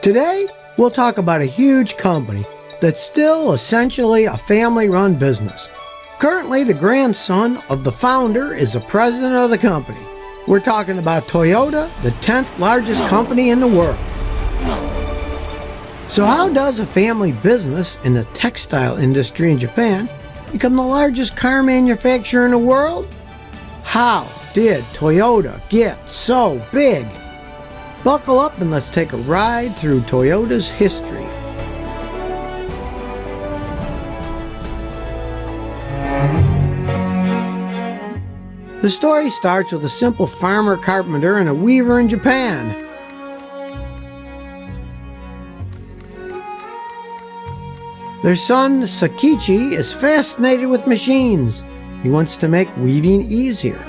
Today, we'll talk about a huge company that's still essentially a family-run business. Currently, the grandson of the founder is the president of the company. We're talking about Toyota, the 10th largest company in the world. So how does a family business in the textile industry in Japan become the largest car manufacturer in the world? How did Toyota get so big? Buckle up and let's take a ride through Toyota's history. The story starts with a simple farmer carpenter and a weaver in Japan. Their son, Sakichi, is fascinated with machines. He wants to make weaving easier.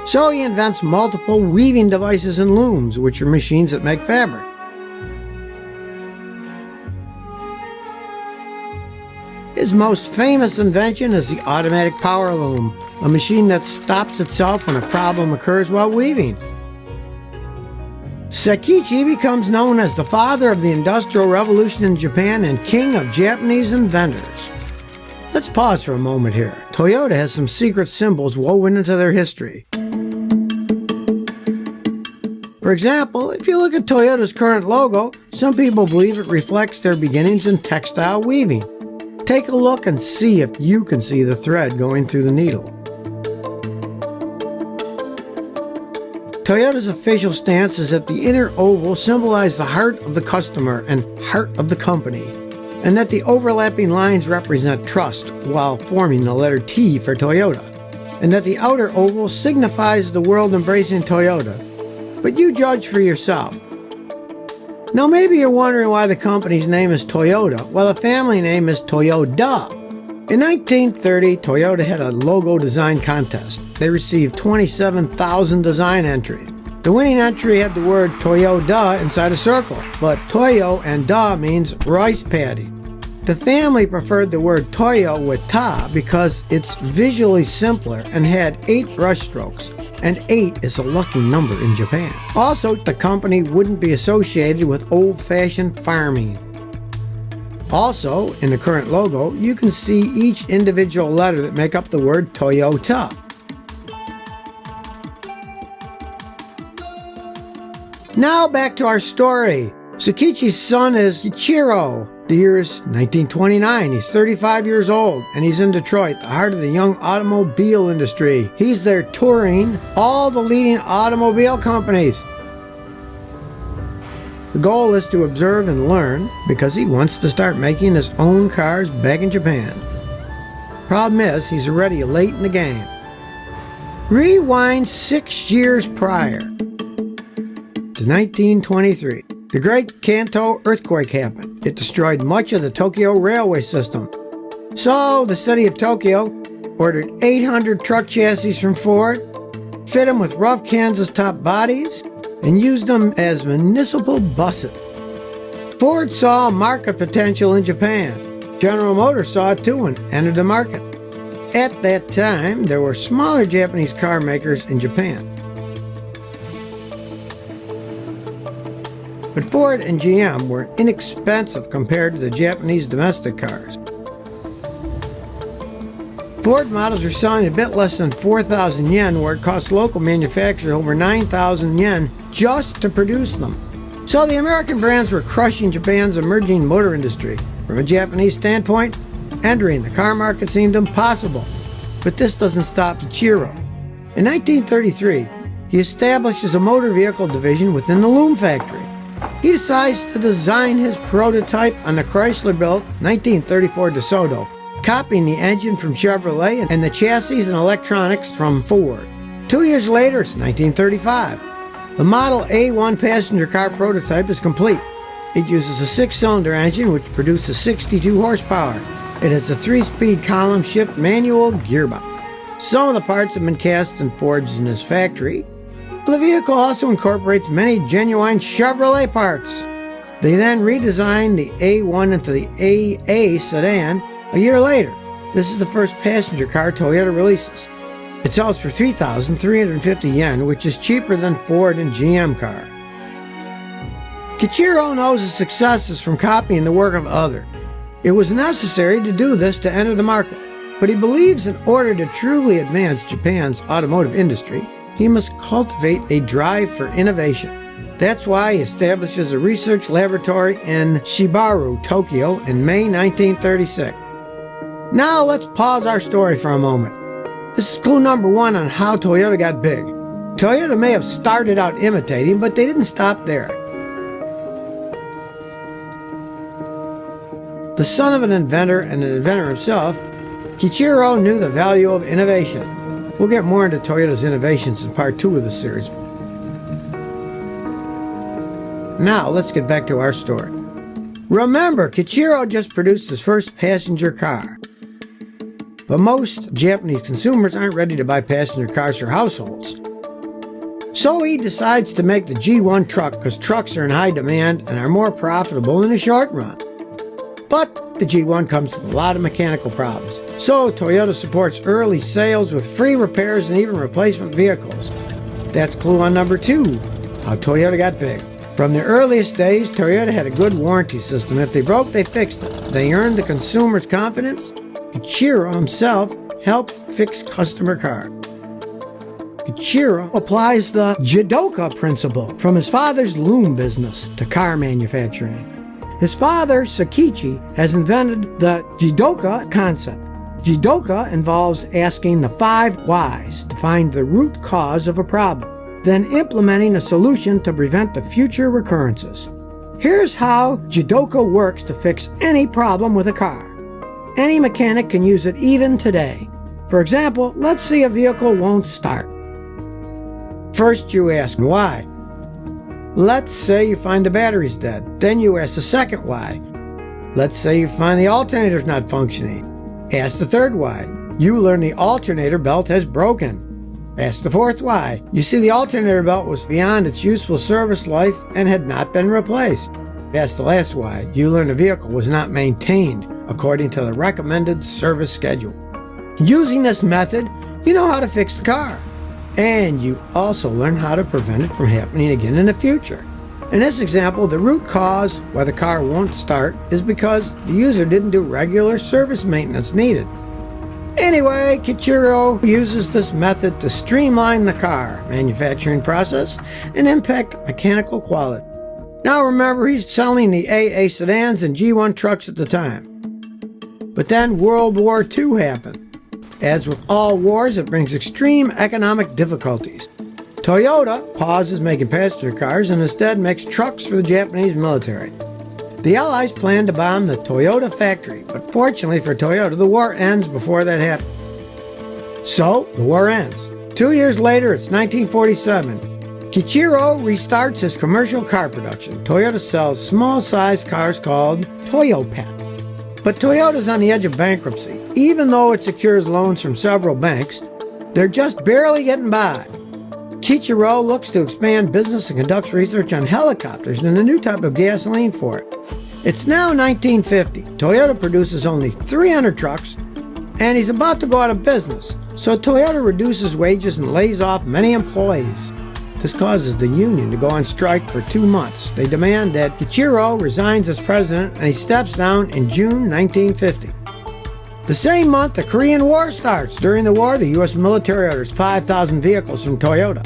So he invents multiple weaving devices and looms, which are machines that make fabric. His most famous invention is the automatic power loom, a machine that stops itself when a problem occurs while weaving. Sakichi becomes known as the father of the Industrial Revolution in Japan and king of Japanese inventors. Let's pause for a moment here. Toyota has some secret symbols woven into their history. For example, if you look at Toyota's current logo, some people believe it reflects their beginnings in textile weaving. Take a look and see if you can see the thread going through the needle. Toyota's official stance is that the inner oval symbolizes the heart of the customer and heart of the company, and that the overlapping lines represent trust while forming the letter T for Toyota, and that the outer oval signifies the world embracing Toyota. But you judge for yourself. Now maybe you're wondering why the company's name is Toyota, while the family name is Toyoda. In 1930, Toyota had a logo design contest. They received 27,000 design entries. The winning entry had the word Toyoda inside a circle, but Toyo and Da means rice paddy. The family preferred the word Toyo with Ta because it's visually simpler and had 8 brush strokes, and 8 is a lucky number in Japan. Also, the company wouldn't be associated with old-fashioned farming. Also, in the current logo, you can see each individual letter that make up the word Toyota. Now back to our story. Sakichi's son is Ichiro. The year is 1929. He's 35 years old, and he's in Detroit, the heart of the young automobile industry. He's there touring all the leading automobile companies. The goal is to observe and learn because he wants to start making his own cars back in Japan. Problem is, he's already late in the game. Rewind 6 years prior to 1923. The Great Kanto earthquake happened. It destroyed much of the Tokyo railway system. So the city of Tokyo ordered 800 truck chassis from Ford, fit them with rough Kansas top bodies, and used them as municipal buses. Ford saw market potential in Japan. General Motors saw it too and entered the market. At that time, there were smaller Japanese car makers in Japan. But Ford and GM were inexpensive compared to the Japanese domestic cars. Ford models were selling a bit less than 4,000 yen, where it cost local manufacturers over 9,000 yen just to produce them. So the American brands were crushing Japan's emerging motor industry. From a Japanese standpoint, entering the car market seemed impossible. But this doesn't stop Ichiro. In 1933, he establishes a motor vehicle division within the loom factory. He decides to design his prototype on the Chrysler-built 1934 DeSoto, copying the engine from Chevrolet and the chassis and electronics from Ford. 2 years later, it's 1935. The Model A1 passenger car prototype is complete. It uses a 6-cylinder engine which produces 62 horsepower. It has a 3-speed column shift manual gearbox. Some of the parts have been cast and forged in his factory. The vehicle also incorporates many genuine Chevrolet parts. They then redesigned the A1 into the AA sedan a year later. This is the first passenger car Toyota releases. It sells for 3,350 yen, which is cheaper than Ford and GM car. Kqogm knows his success is from copying the work of others. It was necessary to do this to enter the market, but he believes in order to truly advance Japan's automotive industry, he must cultivate a drive for innovation. That's why he establishes a research laboratory in Shibaru, Tokyo in May 1936. Now let's pause our story for a moment. This is clue number 1 on how Toyota got big. Toyota may have started out imitating, but they didn't stop there. The son of an inventor and an inventor himself, Kqogm knew the value of innovation. We'll get more into Toyota's innovations in part 2 of the series. Now, let's get back to our story. Remember, Kqogm just produced his first passenger car. But most Japanese consumers aren't ready to buy passenger cars for households. So he decides to make the G1 truck because trucks are in high demand and are more profitable in the short run. But the G1 comes with a lot of mechanical problems. So Toyota supports early sales with free repairs and even replacement vehicles. That's clue on number 2, how Toyota got big. From the earliest days, Toyota had a good warranty system. If they broke, they fixed it. They earned the consumer's confidence. Kqogm himself helped fix customer cars. Kqogm applies the Jidoka principle from his father's loom business to car manufacturing. His father, Sakichi, has invented the Jidoka concept. Jidoka involves asking the 5 whys to find the root cause of a problem, then implementing a solution to prevent the future recurrences. Here's how Jidoka works to fix any problem with a car. Any mechanic can use it even today. For example, let's say a vehicle won't start. First you ask why. Let's say you find the battery's dead. Then you ask the second why. Let's say you find the alternator's not functioning. Ask the third why. You learn the alternator belt has broken. Ask the fourth why. You see the alternator belt was beyond its useful service life and had not been replaced. Ask the last why. You learn the vehicle was not maintained according to the recommended service schedule. Using this method, you know how to fix the car. And you also learn how to prevent it from happening again in the future. In this example, the root cause why the car won't start is because the user didn't do regular service maintenance needed. Anyway, Kqogm uses this method to streamline the car manufacturing process and impact mechanical quality. Now remember, he's selling the AA sedans and G1 trucks at the time. But then World War II happened. As with all wars, it brings extreme economic difficulties. Toyota pauses making passenger cars and instead makes trucks for the Japanese military. The Allies planned to bomb the Toyota factory, but fortunately for Toyota, the war ends before that happens. So, the war ends. 2 years later, it's 1947. Kqogm restarts his commercial car production. Toyota sells small-sized cars called Toyopet. But Toyota's on the edge of bankruptcy. Even though it secures loans from several banks, they're just barely getting by. Kqogm looks to expand business and conducts research on helicopters and a new type of gasoline for it. It's now 1950. Toyota produces only 300 trucks, and he's about to go out of business. So Toyota reduces wages and lays off many employees. This causes the union to go on strike for 2 months. They demand that Kqogm resigns as president, and he steps down in June 1950. The same month, the Korean War starts. During the war, the U.S. military orders 5,000 vehicles from Toyota.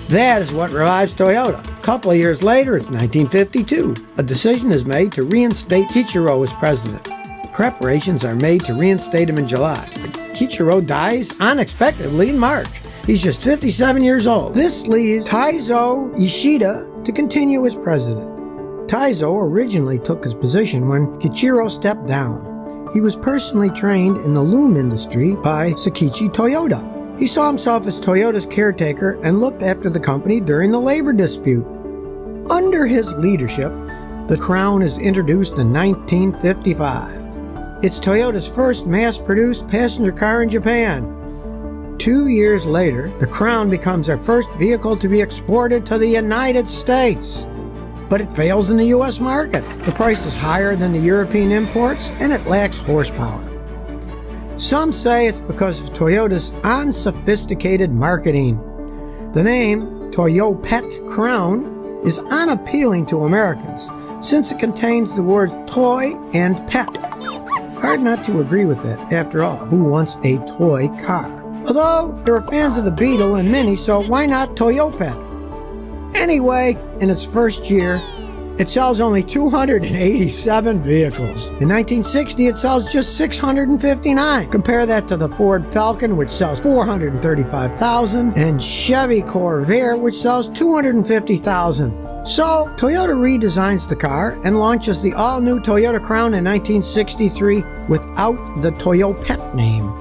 That is what revives Toyota. A couple of years later, it's 1952. A decision is made to reinstate Kqogm as president. Preparations are made to reinstate him in July. But Kqogm dies unexpectedly in March. He's just 57 years old. This leaves Taizo Ishida to continue as president. Taizo originally took his position when Kqogm stepped down. He was personally trained in the loom industry by Sakichi Toyoda. He saw himself as Toyota's caretaker and looked after the company during the labor dispute. Under his leadership, the Crown is introduced in 1955. It's Toyota's first mass-produced passenger car in Japan. 2 years later, the Crown becomes their first vehicle to be exported to the United States. But it fails in the U.S. market. The price is higher than the European imports, and it lacks horsepower. Some say it's because of Toyota's unsophisticated marketing. The name Toyopet Crown is unappealing to Americans since it contains the words toy and pet. Hard not to agree with that. After all, who wants a toy car? Although there are fans of the Beetle and Mini, so why not Toyopet? Anyway, in its first year, it sells only 287 vehicles. In 1960, it sells just 659. Compare that to the Ford Falcon, which sells 435,000, and Chevy Corvair, which sells 250,000. So, Toyota redesigns the car and launches the all-new Toyota Crown in 1963 without the Toyopet name.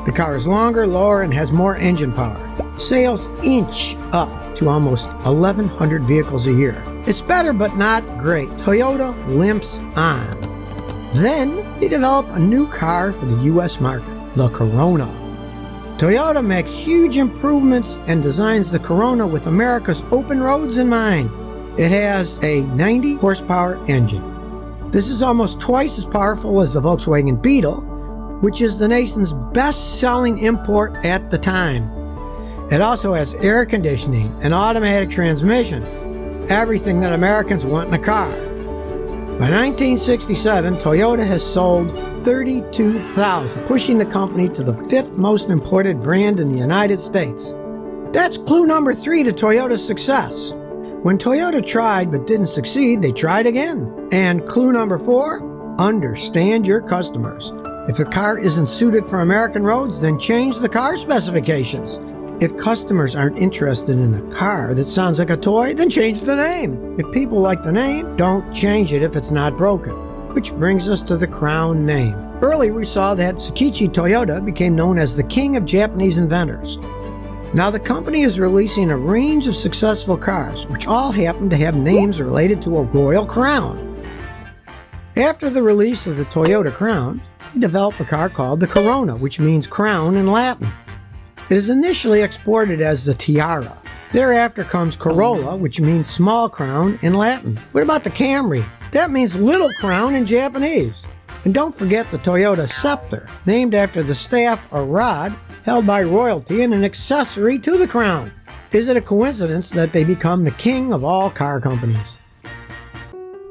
The car is longer, lower, and has more engine power. Sales inch up to almost 1,100 vehicles a year. It's better, but not great. Toyota limps on. Then, they develop a new car for the U.S. market, the Corona. Toyota makes huge improvements and designs the Corona with America's open roads in mind. It has a 90 horsepower engine. This is almost twice as powerful as the Volkswagen Beetle, which is the nation's best-selling import at the time. It also has air conditioning, an automatic transmission, everything that Americans want in a car. By 1967, Toyota has sold 32,000, pushing the company to the 5th most imported brand in the United States. That's clue number 3 to Toyota's success. When Toyota tried but didn't succeed, they tried again. And clue number 4, understand your customers. If the car isn't suited for American roads, then change the car specifications. If customers aren't interested in a car that sounds like a toy, then change the name. If people like the name, don't change it if it's not broken. Which brings us to the Crown name. Earlier we saw that Seiichi Toyota became known as the king of Japanese inventors. Now the company is releasing a range of successful cars, which all happen to have names related to a royal crown. After the release of the Toyota Crown, they developed a car called the Corona, which means crown in Latin. It is initially exported as the Tiara. Thereafter comes Corolla, which means small crown in Latin. What about the Camry? That means little crown in Japanese. And don't forget the Toyota Scepter, named after the staff or rod held by royalty and an accessory to the crown. Is it a coincidence that they become the king of all car companies?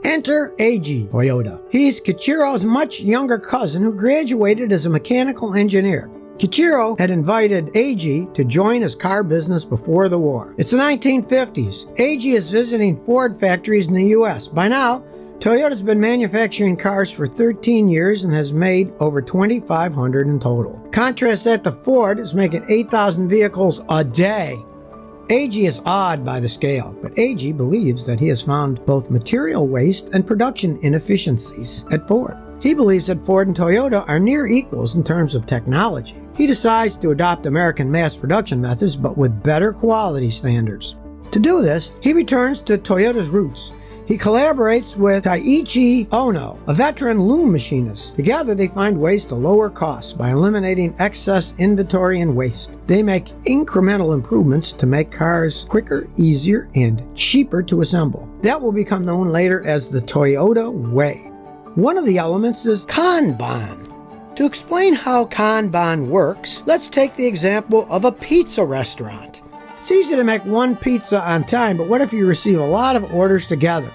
Enter Eiji Toyota. He's Kichiro's much younger cousin who graduated as a mechanical engineer. Kichiro had invited Eiji to join his car business before the war. It's the 1950s. Eiji is visiting Ford factories in the U.S. By now, Toyota's been manufacturing cars for 13 years and has made over 2,500 in total. Contrast that to Ford is making 8,000 vehicles a day. Eiji is awed by the scale, but Eiji believes that he has found both material waste and production inefficiencies at Ford. He believes that Ford and Toyota are near equals in terms of technology. He decides to adopt American mass production methods, but with better quality standards. To do this, he returns to Toyota's roots. He collaborates with Taiichi Ono, a veteran loom machinist. Together, they find ways to lower costs by eliminating excess inventory and waste. They make incremental improvements to make cars quicker, easier, and cheaper to assemble. That will become known later as the Toyota Way. One of the elements is Kanban. To explain how Kanban works, let's take the example of a pizza restaurant. It's easy to make one pizza on time, but what if you receive a lot of orders together?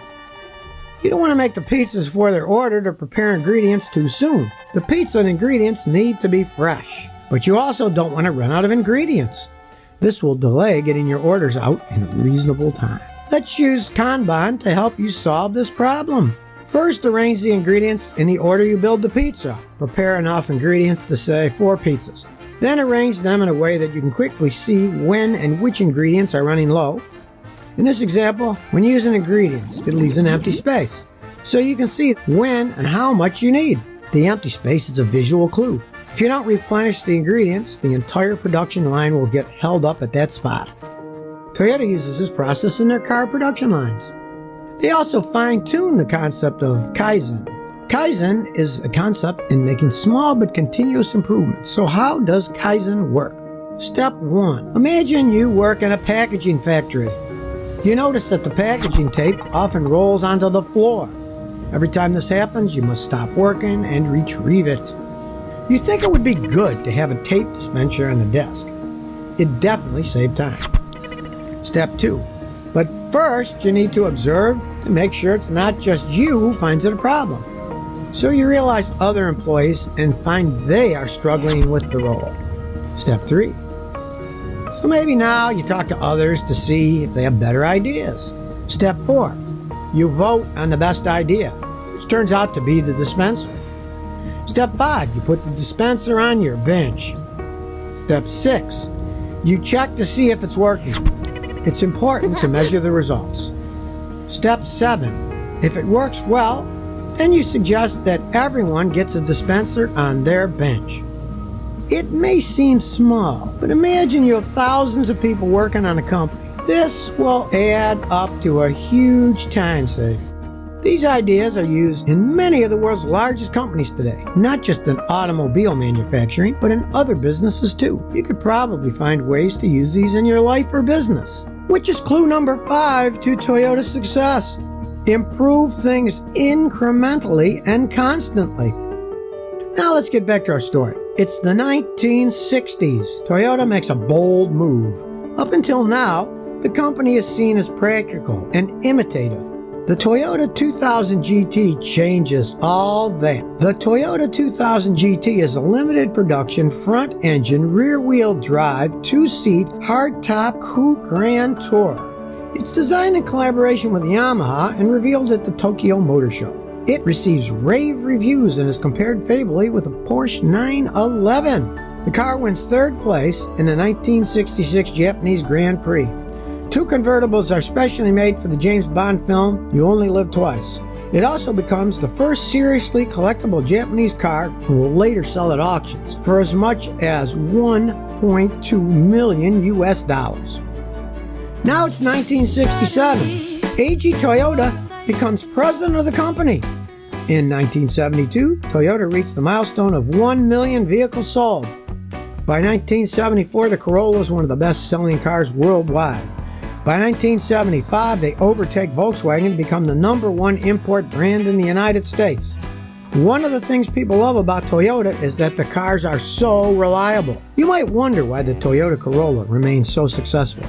You don't want to make the pizzas before they're ordered or prepare ingredients too soon. The pizza and ingredients need to be fresh, but you also don't want to run out of ingredients. This will delay getting your orders out in a reasonable time. Let's use Kanban to help you solve this problem. First, arrange the ingredients in the order you build the pizza. Prepare enough ingredients to say 4 pizzas. Then arrange them in a way that you can quickly see when and which ingredients are running low. In this example, when using ingredients, it leaves an empty space, so you can see when and how much you need. The empty space is a visual clue. If you don't replenish the ingredients, the entire production line will get held up at that spot. Toyota uses this process in their car production lines. They also fine-tune the concept of Kaizen. Kaizen is a concept in making small but continuous improvements. So how does Kaizen work? Step 1. Imagine you work in a packaging factory. You notice that the packaging tape often rolls onto the floor. Every time this happens, you must stop working and retrieve it. You think it would be good to have a tape dispenser on the desk. It definitely saved time. Step 2. But first, you need to observe to make sure it's not just you who finds it a problem. So you realize other employees and find they are struggling with the role. Step 3. So maybe now you talk to others to see if they have better ideas. Step 4. You vote on the best idea, which turns out to be the dispenser. Step 5. You put the dispenser on your bench. Step 6. You check to see if it's working. It's important to measure the results. Step 7. If it works well, then you suggest that everyone gets a dispenser on their bench. It may seem small, but imagine you have thousands of people working on a company. This will add up to a huge time saving. These ideas are used in many of the world's largest companies today, not just in automobile manufacturing, but in other businesses too. You could probably find ways to use these in your life or business, which is clue number 5 to Toyota's success. Improve things incrementally and constantly. Now let's get back to our story. It's the 1960s. Toyota makes a bold move. Up until now, the company is seen as practical and imitative. The Toyota 2000 GT changes all that. The Toyota 2000 GT is a limited production front-engine, rear-wheel drive, 2-seat, hardtop coupe grand tour. It's designed in collaboration with Yamaha and revealed at the Tokyo Motor Show. It receives rave reviews and is compared favorably with a Porsche 911. The car wins 3rd place in the 1966 Japanese Grand Prix. 2 convertibles are specially made for the James Bond film You Only Live Twice. It also becomes the first seriously collectible Japanese car and will later sell at auctions for as much as $1.2 million US. Now it's 1967. Eiji Toyota becomes president of the company. In 1972, Toyota reached the milestone of 1 million vehicles sold. By 1974, the Corolla was one of the best-selling cars worldwide. By 1975, they overtake Volkswagen and become the #1 import brand in the United States. One of the things people love about Toyota is that the cars are so reliable. You might wonder why the Toyota Corolla remains so successful.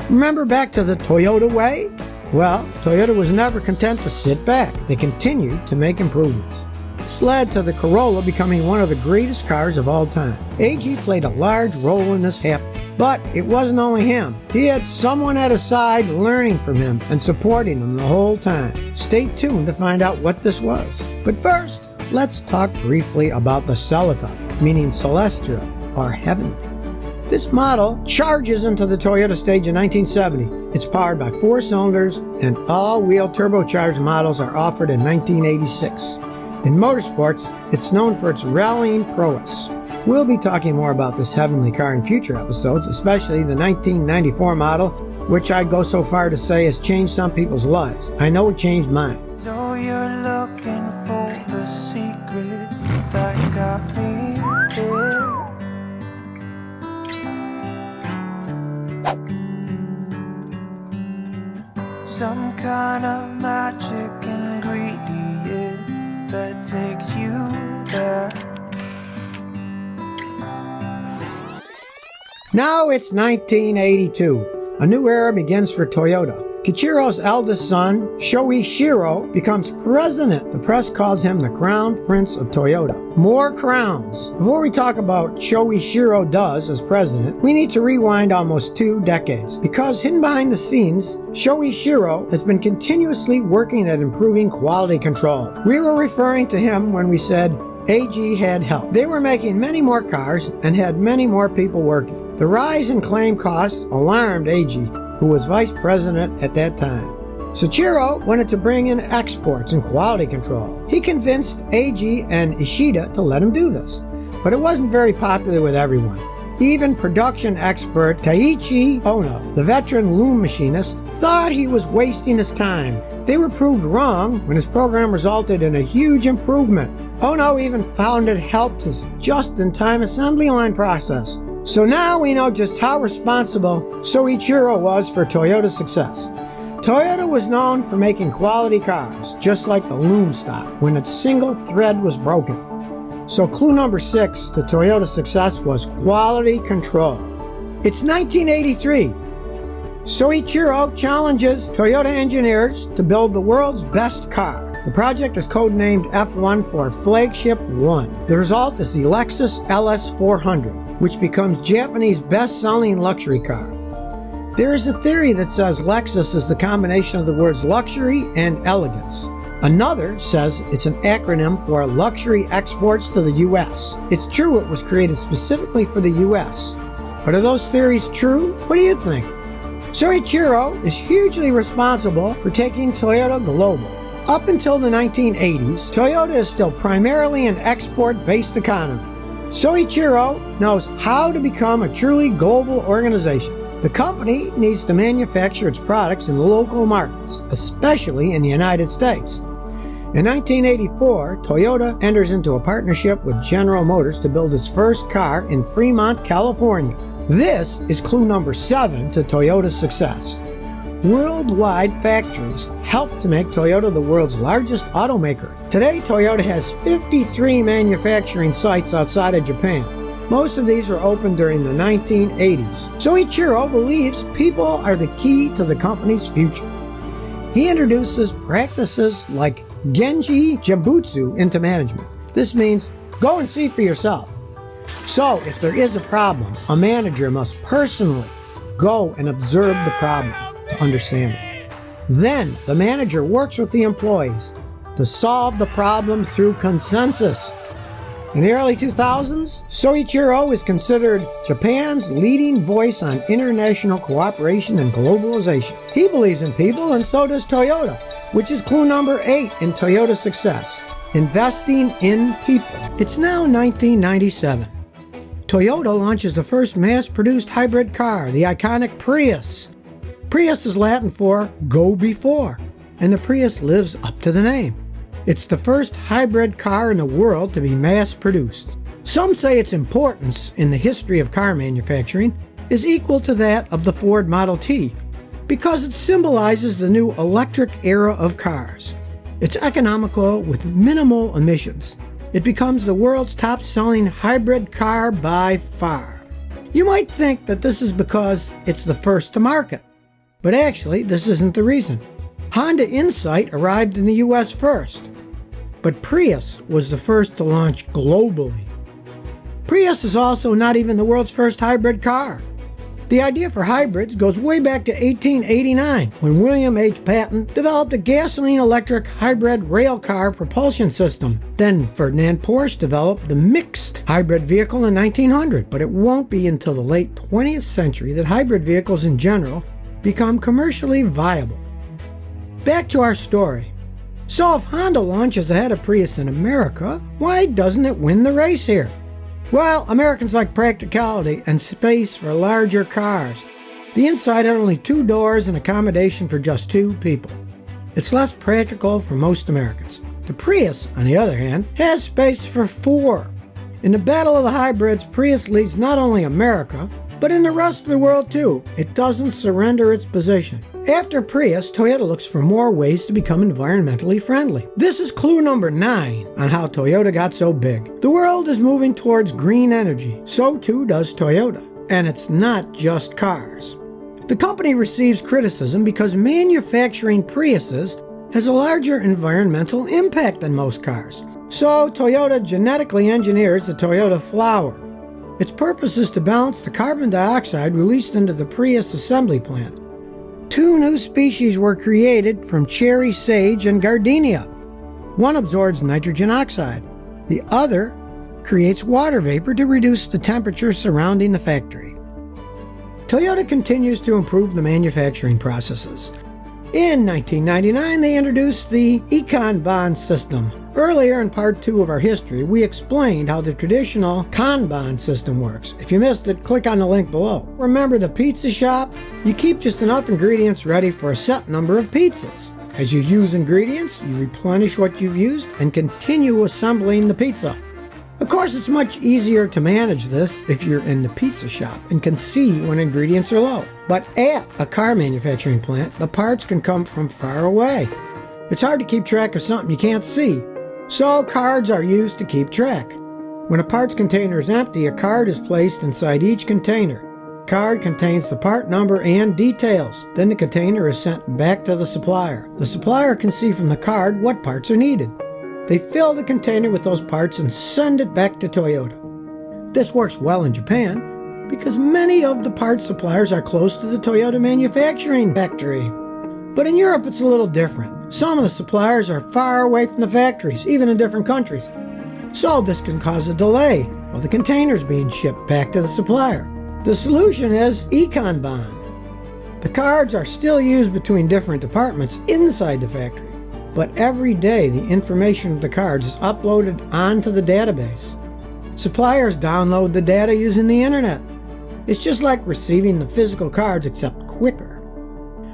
Remember back to the Toyota way? Well, Toyota was never content to sit back. They continued to make improvements. This led to the Corolla becoming one of the greatest cars of all time. Eiji played a large role in this happening. But it wasn't only him. He had someone at his side learning from him and supporting him the whole time. Stay tuned to find out what this was. But first, let's talk briefly about the Celica, meaning celestial or heavenly. This model charges into the Toyota stage in 1970. It's powered by 4 cylinders, and all-wheel turbocharged models are offered in 1986. In motorsports, it's known for its rallying prowess. We'll be talking more about this heavenly car in future episodes, especially the 1994 model, which I'd go so far to say has changed some people's lives. I know it changed mine. So you're looking for the secret that got me here. Some kind of magic ingredient that takes you there. Now it's 1982. A new era begins for Toyota. Kichiro's eldest son, Shoichiro, becomes president. The press calls him the Crown Prince of Toyota. More crowns. Before we talk about what Shoichiro does as president, we need to rewind almost 2 decades. Because hidden behind the scenes, Shoichiro has been continuously working at improving quality control. We were referring to him when we said AG had help. They were making many more cars and had many more people working. The rise in claim costs alarmed Eiji, who was vice president at that time. Soichiro wanted to bring in exports and quality control. He convinced Eiji and Ishida to let him do this, but it wasn't very popular with everyone. Even production expert Taiichi Ono, the veteran loom machinist, thought he was wasting his time. They were proved wrong when his program resulted in a huge improvement. Ono even found it helped his just-in-time assembly line process. So now we know just how responsible Soichiro was for Toyota's success. Toyota was known for making quality cars, just like the loom stock, when its single thread was broken. So clue number 6 to Toyota's success was quality control. It's 1983. Soichiro challenges Toyota engineers to build the world's best car. The project is codenamed F1 for Flagship 1. The result is the Lexus LS400, which becomes Japanese best-selling luxury car. There is a theory that says Lexus is the combination of the words luxury and elegance. Another says it's an acronym for Luxury Exports to the U.S. It's true it was created specifically for the U.S. But are those theories true? What do you think? Soichiro is hugely responsible for taking Toyota global. Up until the 1980s, Toyota is still primarily an export-based economy. Soichiro knows how to become a truly global organization. The company needs to manufacture its products in local markets, especially in the United States. In 1984, Toyota enters into a partnership with General Motors to build its first car in Fremont, California. This is clue number 7 to Toyota's success. Worldwide factories help to make Toyota the world's largest automaker. Today, Toyota has 53 manufacturing sites outside of Japan. Most of these were opened during the 1980s. Soichiro believes people are the key to the company's future. He introduces practices like Genji Jambutsu into management. This means go and see for yourself. So, if there is a problem, a manager must personally go and observe the problem to understand it. Then, the manager works with the employees to solve the problem through consensus. In the early 2000s, Soichiro is considered Japan's leading voice on international cooperation and globalization. He believes in people, and so does Toyota, which is clue number 8 in Toyota's success, investing in people. It's now 1997. Toyota launches the first mass-produced hybrid car, the iconic Prius. Prius is Latin for go before, and the Prius lives up to the name. It's the first hybrid car in the world to be mass-produced. Some say its importance in the history of car manufacturing is equal to that of the Ford Model T, because it symbolizes the new electric era of cars. It's economical with minimal emissions. It becomes the world's top-selling hybrid car by far. You might think that this is because it's the first to market, but actually this isn't the reason. Honda Insight arrived in the US first, but Prius was the first to launch globally. Prius is also not even the world's first hybrid car. The idea for hybrids goes way back to 1889, when William H. Patton developed a gasoline-electric hybrid railcar propulsion system. Then Ferdinand Porsche developed the mixed hybrid vehicle in 1900, but it won't be until the late 20th century that hybrid vehicles in general become commercially viable. Back to our story. So if Honda launches ahead of Prius in America, why doesn't it win the race here? Well, Americans like practicality and space for larger cars. The Insight had only 2 doors and accommodation for just 2 people. It's less practical for most Americans. The Prius, on the other hand, has space for 4. In the battle of the hybrids, Prius leads not only America, but in the rest of the world too. It doesn't surrender its position. After Prius, Toyota looks for more ways to become environmentally friendly. This is clue number 9 on how Toyota got so big. The world is moving towards green energy. So too does Toyota. And it's not just cars. The company receives criticism because manufacturing Priuses has a larger environmental impact than most cars. So Toyota genetically engineers the Toyota flower. Its purpose is to balance the carbon dioxide released into the Prius assembly plant. 2 new species were created from cherry sage and gardenia. One absorbs nitrogen oxide. The other creates water vapor to reduce the temperature surrounding the factory. Toyota continues to improve the manufacturing processes. In 1999, they introduced the Kqogm system. Earlier in part 2 of our history, we explained how the traditional Kanban system works. If you missed it, click on the link below. Remember the pizza shop? You keep just enough ingredients ready for a set number of pizzas. As you use ingredients, you replenish what you've used and continue assembling the pizza. Of course, it's much easier to manage this if you're in the pizza shop and can see when ingredients are low. But at a car manufacturing plant, the parts can come from far away. It's hard to keep track of something you can't see. So cards are used to keep track. When a parts container is empty, a card is placed inside each container. The card contains the part number and details. Then the container is sent back to the supplier. The supplier can see from the card what parts are needed. They fill the container with those parts and send it back to Toyota. This works well in Japan because many of the parts suppliers are close to the Toyota manufacturing factory. But in Europe it's a little different. Some of the suppliers are far away from the factories, even in different countries. So this can cause a delay while the container is being shipped back to the supplier. The solution is Kqogm. The cards are still used between different departments inside the factory, but every day the information of the cards is uploaded onto the database. Suppliers download the data using the internet. It's just like receiving the physical cards, except quicker.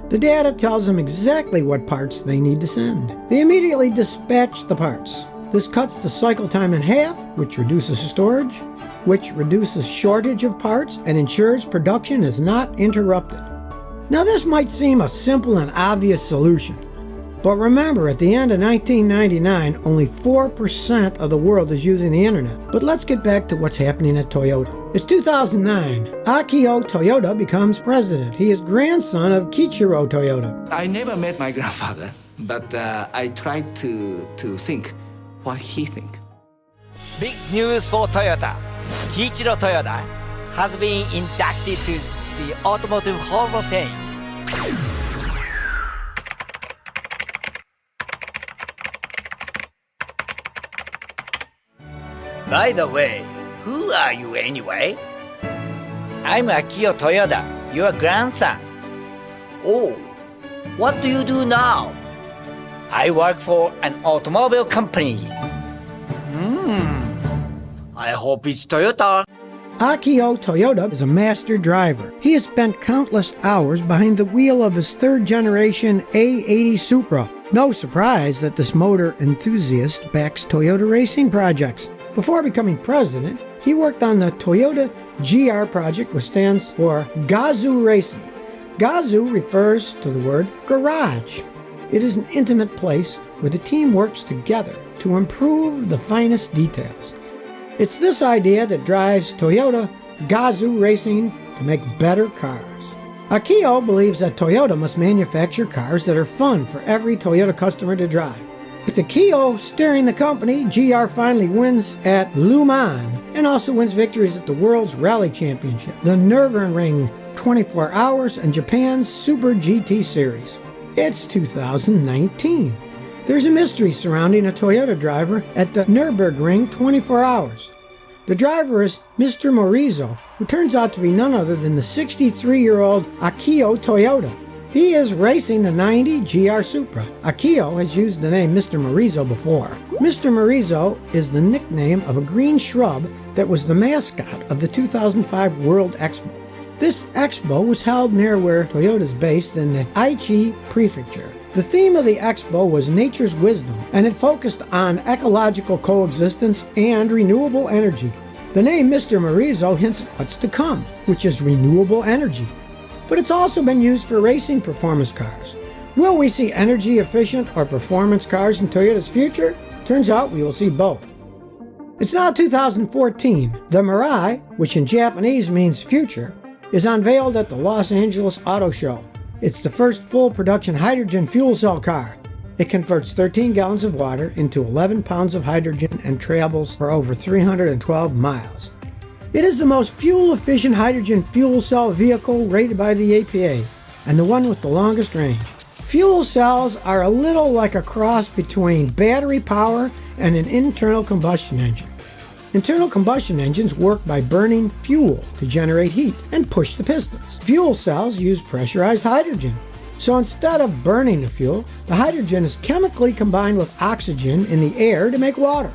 The data tells them exactly what parts they need to send. They immediately dispatch the parts. This cuts the cycle time in half, which reduces storage, which reduces shortage of parts and ensures production is not interrupted. Now this might seem a simple and obvious solution, but remember, at the end of 1999, only 4% of the world is using the internet. But let's get back to what's happening at Toyota. It's 2009. Akio Toyoda becomes president. He is grandson of Kiichiro Toyoda. I never met my grandfather, but I tried to think what he think. Big news for Toyota. Kiichiro Toyoda has been inducted to the Automotive Hall of Fame. By the way, who are you anyway? I'm Akio Toyoda, your grandson. Oh, what do you do now? I work for an automobile company. I hope it's Toyota. Akio Toyoda is a master driver. He has spent countless hours behind the wheel of his third-generation A80 Supra. No surprise that this motor enthusiast backs Toyota racing projects. Before becoming president, he worked on the Toyota GR project, which stands for Gazoo Racing. Gazoo refers to the word garage. It is an intimate place where the team works together to improve the finest details. It's this idea that drives Toyota Gazoo Racing to make better cars. Akio believes that Toyota must manufacture cars that are fun for every Toyota customer to drive. With Akio steering the company, GR finally wins at Le Mans and also wins victories at the World's Rally Championship, the Nürburgring 24 Hours, and Japan's Super GT Series. It's 2019. There's a mystery surrounding a Toyota driver at the Nürburgring 24 Hours. The driver is Mr. Morizo, who turns out to be none other than the 63-year-old Akio Toyoda. He is racing the 90 GR Supra. Akio has used the name Mr. Morizo before. Mr. Morizo is the nickname of a green shrub that was the mascot of the 2005 World Expo. This expo was held near where Toyota is based in the Aichi Prefecture. The theme of the expo was nature's wisdom, and it focused on ecological coexistence and renewable energy. The name Mr. Morizo hints at what's to come, which is renewable energy. But it's also been used for racing performance cars. Will we see energy-efficient or performance cars in Toyota's future? Turns out we will see both. It's now 2014. The Mirai, which in Japanese means future, is unveiled at the Los Angeles Auto Show. It's the first full production hydrogen fuel cell car. It converts 13 gallons of water into 11 pounds of hydrogen and travels for over 312 miles. It is the most fuel-efficient hydrogen fuel cell vehicle rated by the EPA, and the one with the longest range. Fuel cells are a little like a cross between battery power and an internal combustion engine. Internal combustion engines work by burning fuel to generate heat and push the pistons. Fuel cells use pressurized hydrogen. So instead of burning the fuel, the hydrogen is chemically combined with oxygen in the air to make water.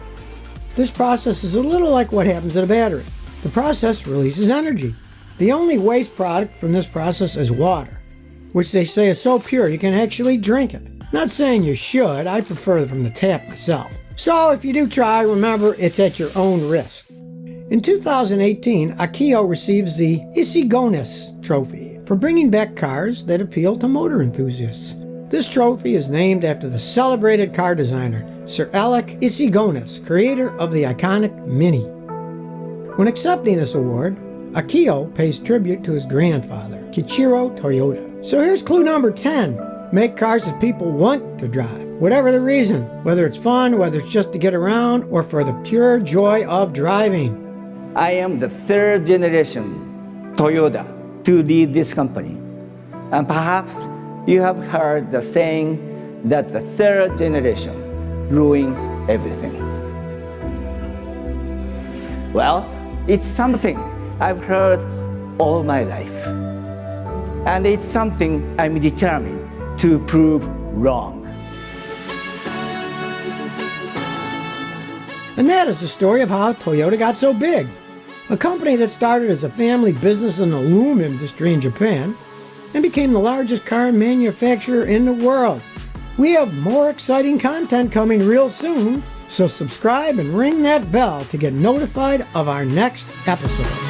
This process is a little like what happens in a battery. The process releases energy. The only waste product from this process is water, which they say is so pure you can actually drink it. Not saying you should, I prefer it from the tap myself. So if you do try, remember it's at your own risk. In 2018, Akio receives the Isigonis Trophy for bringing back cars that appeal to motor enthusiasts. This trophy is named after the celebrated car designer, Sir Alec Isigonis, creator of the iconic Mini. When accepting this award, Akio pays tribute to his grandfather, Kichiro Toyota. So here's clue number 10. Make cars that people want to drive, whatever the reason, whether it's fun, whether it's just to get around, or for the pure joy of driving. I am the third generation Toyota to lead this company. And perhaps you have heard the saying that the third generation ruins everything. Well, it's something I've heard all my life. And it's something I'm determined to prove wrong. And that is the story of how Toyota got so big. A company that started as a family business in the loom industry in Japan and became the largest car manufacturer in the world. We have more exciting content coming real soon, so subscribe and ring that bell to get notified of our next episode.